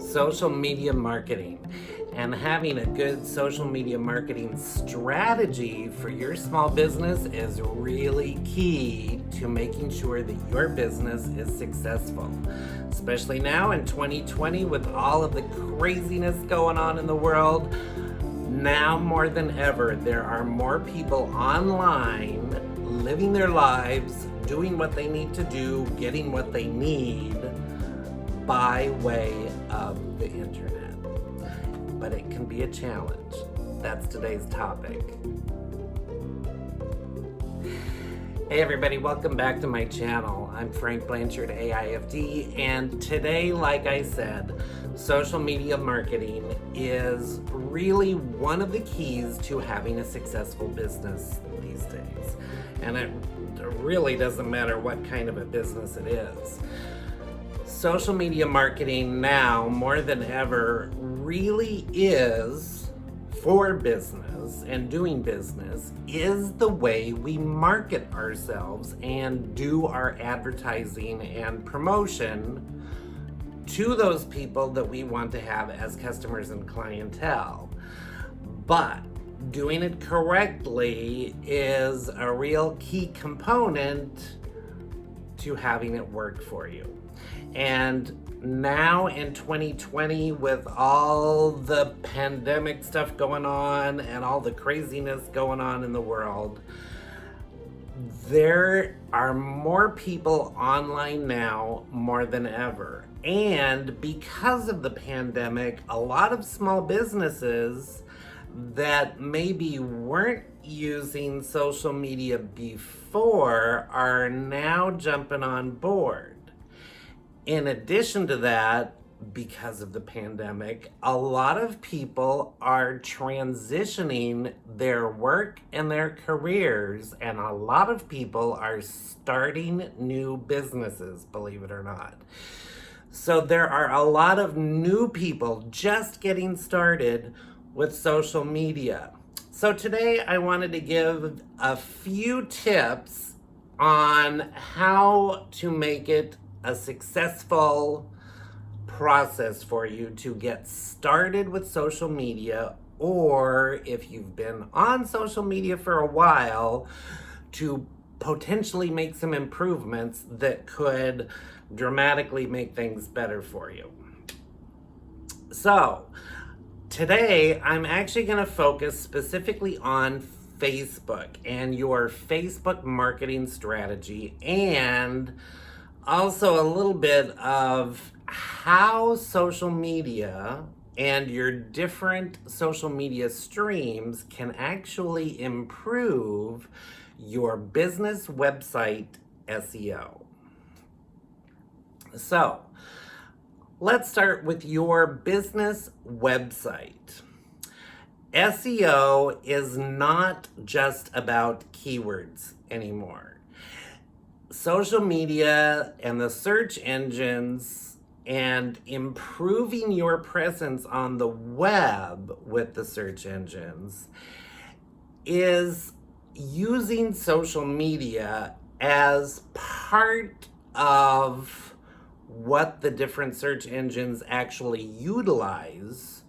social media marketing. And having a good social media marketing strategy for your small business is really key to making sure that your business is successful. Especially now in 2020 with all of the craziness going on in the world. Now more than ever, there are more people online living their lives, doing what they need to do, getting what they need by way of the internet. But it can be a challenge. That's today's topic. Hey everybody, welcome back to my channel. I'm Frank Blanchard, AIFD, and today, like I said, social media marketing is really one of the keys to having a successful business these days. And it really doesn't matter what kind of a business it is. Social media marketing now, more than ever, really is for business and doing business is the way we market ourselves and do our advertising and promotion to those people that we want to have as customers and clientele. But doing it correctly is a real key component to having it work for you. And now in 2020, with all the pandemic stuff going on and all the craziness going on in the world, there are more people online now more than ever. And because of the pandemic, a lot of small businesses that maybe weren't using social media before are now jumping on board. In addition to that, because of the pandemic, a lot of people are transitioning their work and their careers, and a lot of people are starting new businesses, believe it or not. So there are a lot of new people just getting started with social media. So today I wanted to give a few tips on how to make it a successful process for you to get started with social media, or if you've been on social media for a while, to potentially make some improvements that could dramatically make things better for you. So today I'm actually going to focus specifically on Facebook and your Facebook marketing strategy, and also a little bit of how social media and your different social media streams can actually improve your business website SEO. So, let's start with your business website. SEO is not just about keywords anymore. Social media and the search engines and improving your presence on the web with the search engines is using social media as part of what the different search engines actually utilize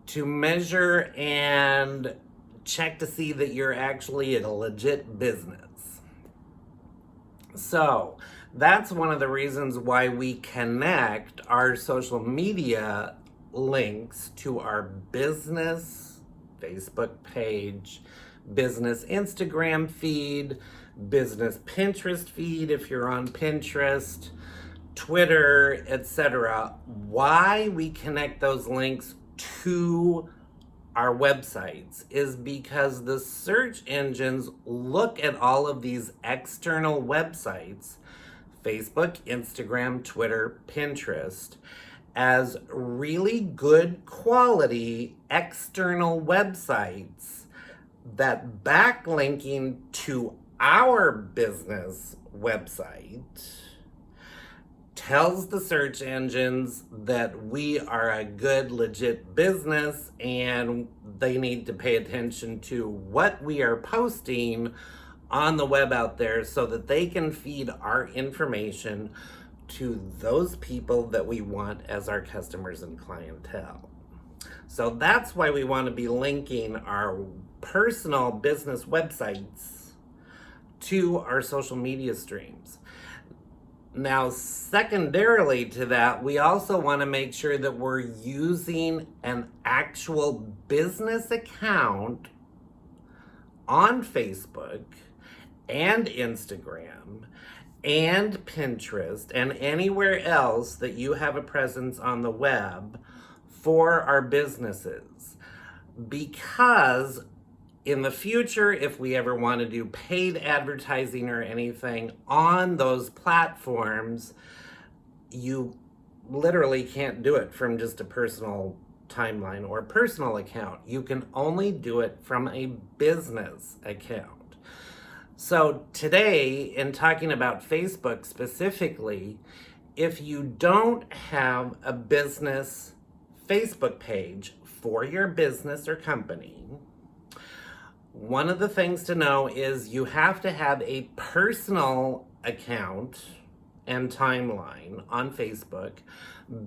to measure and check to see that you're actually a legit business. So that's one of the reasons why we connect our social media links to our business Facebook page, business Instagram feed, business Pinterest feed if you're on Pinterest, Twitter, etc. Why we connect those links to our websites is because the search engines look at all of these external websites, Facebook, Instagram, Twitter, Pinterest, as really good quality external websites that backlinking to our business website tells the search engines that we are a good, legit business and they need to pay attention to what we are posting on the web out there so that they can feed our information to those people that we want as our customers and clientele. So that's why we want to be linking our personal business websites to our social media streams. Now, secondarily to that, we also want to make sure that we're using an actual business account on Facebook and Instagram and Pinterest and anywhere else that you have a presence on the web for our businesses. Because in the future, if we ever want to do paid advertising or anything on those platforms, you literally can't do it from just a personal timeline or personal account. You can only do it from a business account. So today, in talking about Facebook specifically, if you don't have a business Facebook page for your business or company, one of the things to know is you have to have a personal account and timeline on Facebook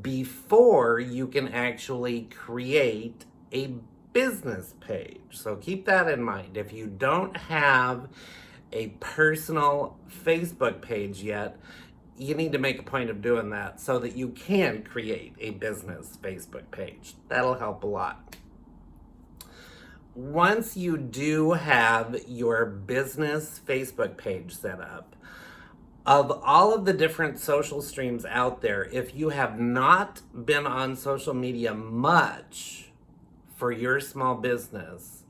before you can actually create a business page. So keep that in mind. If you don't have a personal Facebook page yet, you need to make a point of doing that so that you can create a business Facebook page. That'll help a lot. Once you do have your business Facebook page set up, of all of the different social streams out there, if you have not been on social media much for your small business,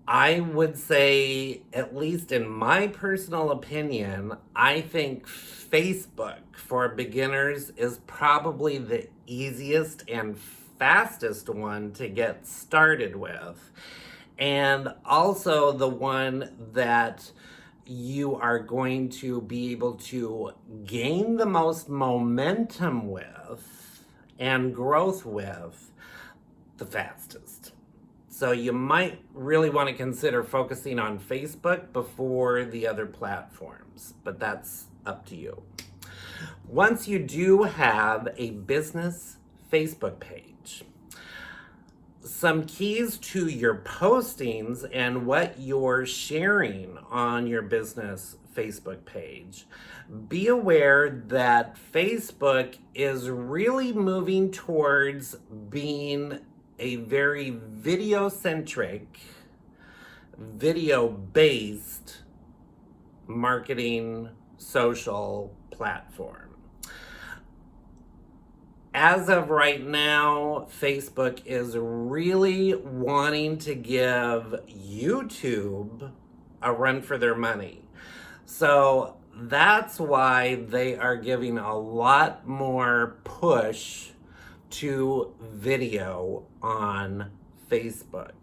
I would say, at least in my personal opinion, I think Facebook for beginners is probably the easiest and fastest one to get started with, and also the one that you are going to be able to gain the most momentum with and growth with the fastest. So you might really want to consider focusing on Facebook before the other platforms, but that's up to you. Once you do have a business Facebook page, some keys to your postings and what you're sharing on your business Facebook page. Be aware that Facebook is really moving towards being a very video-centric, video-based marketing social platform. As of right now, Facebook is really wanting to give YouTube a run for their money. So that's why they are giving a lot more push to video on Facebook.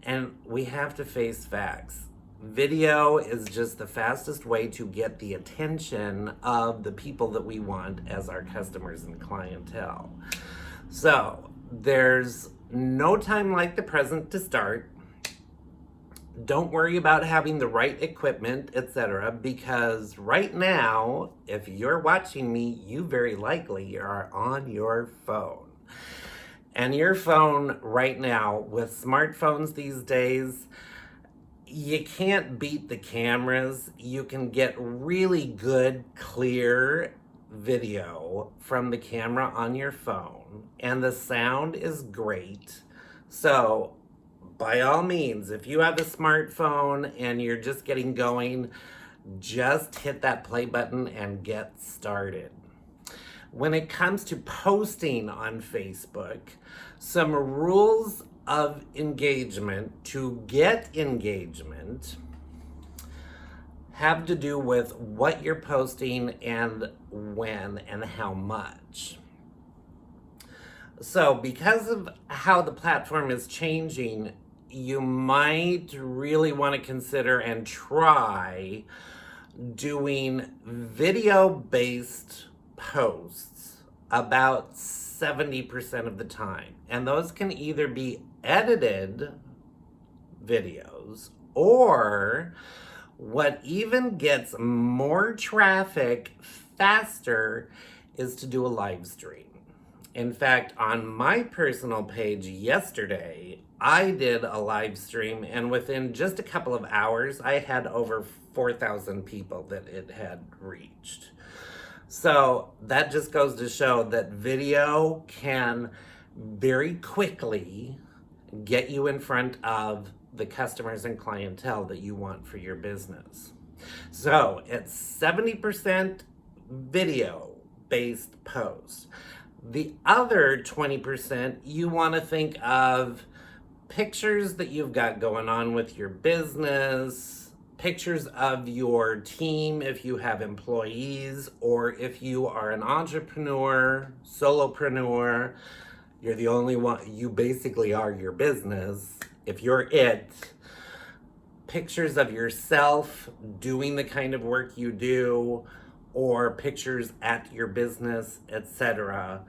And we have to face facts. Video is just the fastest way to get the attention of the people that we want as our customers and clientele. So there's no time like the present to start. Don't worry about having the right equipment, etc., because right now, if you're watching me, you very likely are on your phone. And your phone right now, with smartphones these days, you can't beat the cameras. You can get really good, clear video from the camera on your phone, and the sound is great. So, by all means, if you have a smartphone and you're just getting going, just hit that play button and get started. When it comes to posting on Facebook, some rules of engagement to get engagement have to do with what you're posting and when and how much. So because of how the platform is changing, you might really want to consider and try doing video-based posts about 70% of the time. And those can either be edited videos, or what even gets more traffic faster is to do a live stream. In fact, on my personal page yesterday, I did a live stream, and within just a couple of hours, I had over 4,000 people that it had reached. So that just goes to show that video can very quickly get you in front of the customers and clientele that you want for your business. So it's 70% video-based posts. The other 20%, you want to think of pictures that you've got going on with your business, pictures of your team if you have employees, or if you are an entrepreneur, solopreneur, you're the only one, you basically are your business. If you're it, pictures of yourself doing the kind of work you do, or pictures at your business, etc.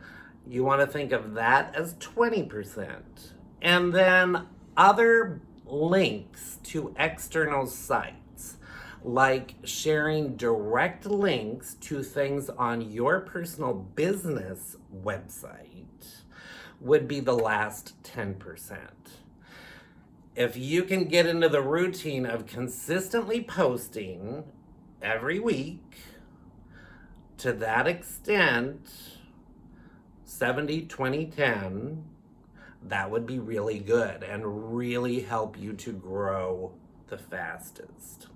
You want to think of that as 20%. And then other links to external sites, like sharing direct links to things on your personal business website, would be the last 10%. If you can get into the routine of consistently posting every week, to that extent, 70, 20, 10, that would be really good and really help you to grow the fastest.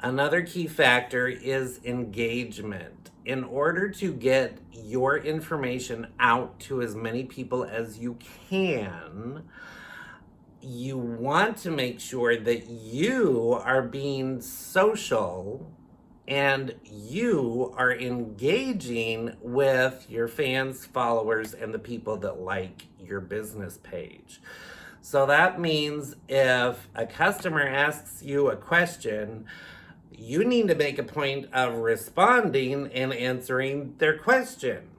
Another key factor is engagement. In order to get your information out to as many people as you can, you want to make sure that you are being social and you are engaging with your fans, followers, and the people that like your business page. So that means if a customer asks you a question, you need to make a point of responding and answering their question.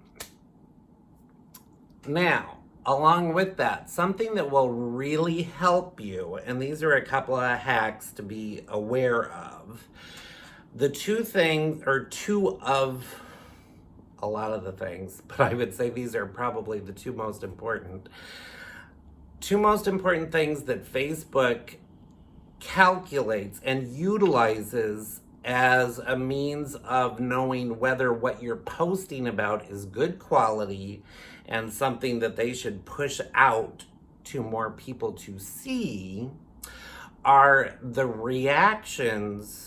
Now, along with that, something that will really help you, and these are a couple of hacks to be aware of. The two of a lot of the things, but I would say these are probably the two most important things that Facebook calculates and utilizes as a means of knowing whether what you're posting about is good quality and something that they should push out to more people to see, are the reactions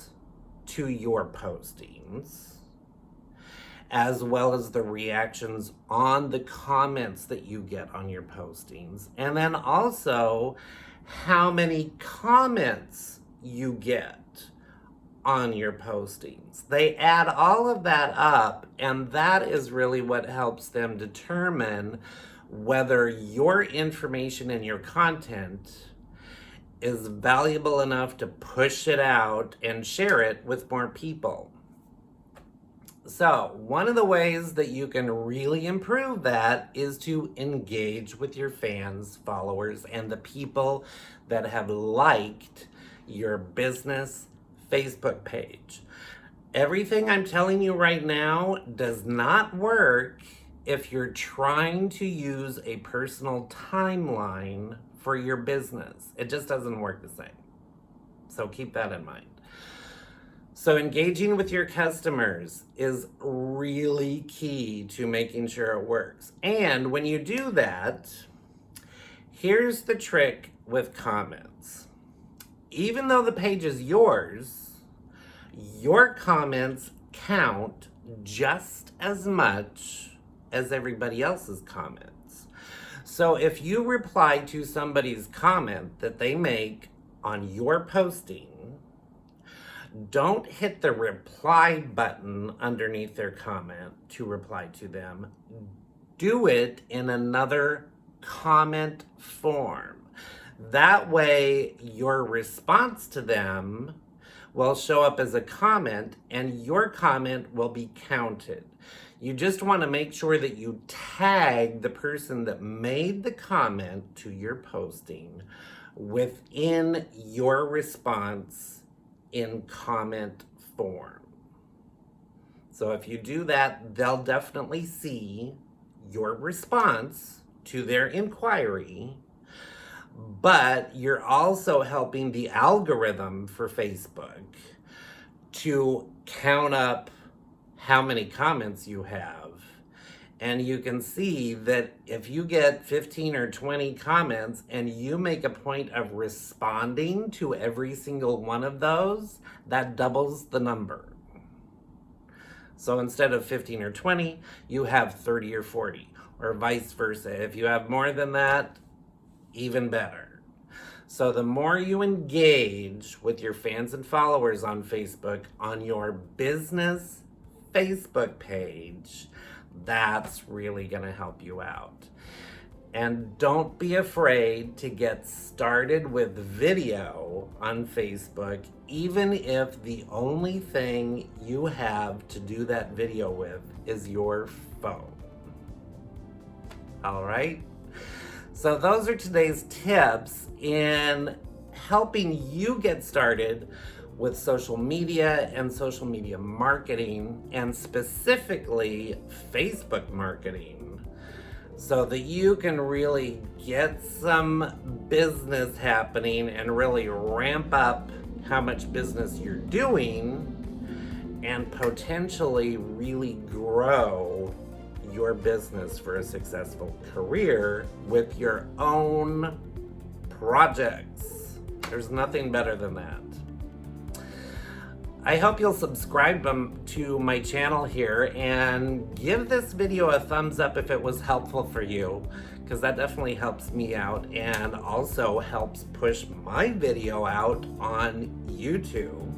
to your postings, as well as the reactions on the comments that you get on your postings, and then also how many comments you get on your postings. They add all of that up, and that is really what helps them determine whether your information and your content is valuable enough to push it out and share it with more people. So, one of the ways that you can really improve that is to engage with your fans, followers, and the people that have liked your business Facebook page. Everything I'm telling you right now does not work if you're trying to use a personal timeline for your business. It just doesn't work the same. So keep that in mind. So engaging with your customers is really key to making sure it works. And when you do that, here's the trick with comments. Even though the page is yours, your comments count just as much as everybody else's comments. So if you reply to somebody's comment that they make on your posting, don't hit the reply button underneath their comment to reply to them. Do it in another comment form. That way, your response to them will show up as a comment and your comment will be counted. You just want to make sure that you tag the person that made the comment to your posting within your response in comment form. So if you do that, they'll definitely see your response to their inquiry, but you're also helping the algorithm for Facebook to count up how many comments you have. And you can see that if you get 15 or 20 comments and you make a point of responding to every single one of those, that doubles the number. So instead of 15 or 20, you have 30 or 40, or vice versa. If you have more than that, even better. So the more you engage with your fans and followers on Facebook, on your business Facebook page, that's really going to help you out. And don't be afraid to get started with video on Facebook, even if the only thing you have to do that video with is your phone. All right? So those are today's tips in helping you get started with social media and social media marketing, and specifically Facebook marketing, so that you can really get some business happening and really ramp up how much business you're doing and potentially really grow your business for a successful career with your own projects. There's nothing better than that. I hope you'll subscribe to my channel here and give this video a thumbs up if it was helpful for you, because that definitely helps me out and also helps push my video out on YouTube.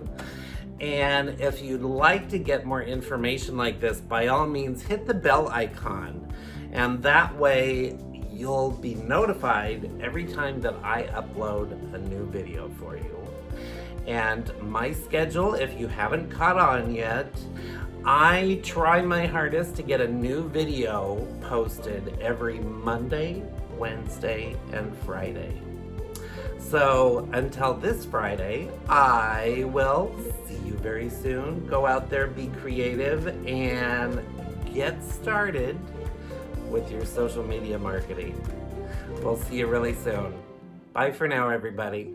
And if you'd like to get more information like this, by all means hit the bell icon, and that way you'll be notified every time that I upload a new video for you. And my schedule, if you haven't caught on yet, I try my hardest to get a new video posted every Monday, Wednesday, and Friday. So until this Friday, I will see you very soon. Go out there, be creative, and get started with your social media marketing. We'll see you really soon. Bye for now, everybody.